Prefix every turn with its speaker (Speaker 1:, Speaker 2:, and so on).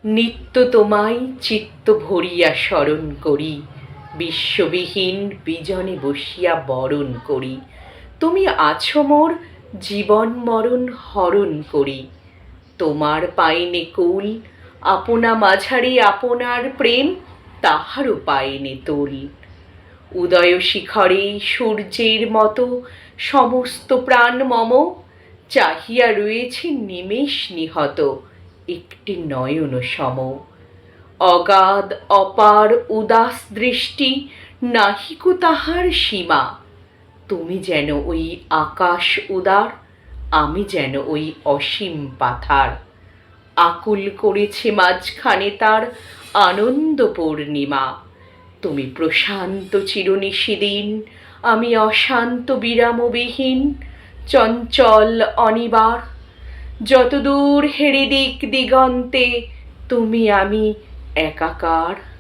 Speaker 1: নিত্য তোমায় চিত্ত ভরিয়া স্মরণ করি, বিশ্ববিহীন বিজনে বসিয়া বরণ করি। তুমি আছো মোর জীবন মরণ হরণ করি। তোমার পাইনে কুল, আপনা মাঝারি আপনার প্রেম তাহারও পাইনে তুল। উদয় শিখরে সূর্যের মতো সমস্ত প্রাণ মম চাহিয়া রয়েছে নিমেষ নিহত একটি নয়ন সম। অগাধ অপার উদাস দৃষ্টি, নাহিকো তাহার সীমা। তুমি যেন ওই আকাশ উদার, আমি যেন ওই অসীম পাথার। আকুল করেছে মাঝখানে তার আনন্দ পূর্ণিমা। তুমি প্রশান্ত চিরনিশিদিন, আমি অশান্ত বিরামবিহীন, চঞ্চল অনিবার। যতদূর হেরি দিক দিগন্তে তুমি আমি একাকার।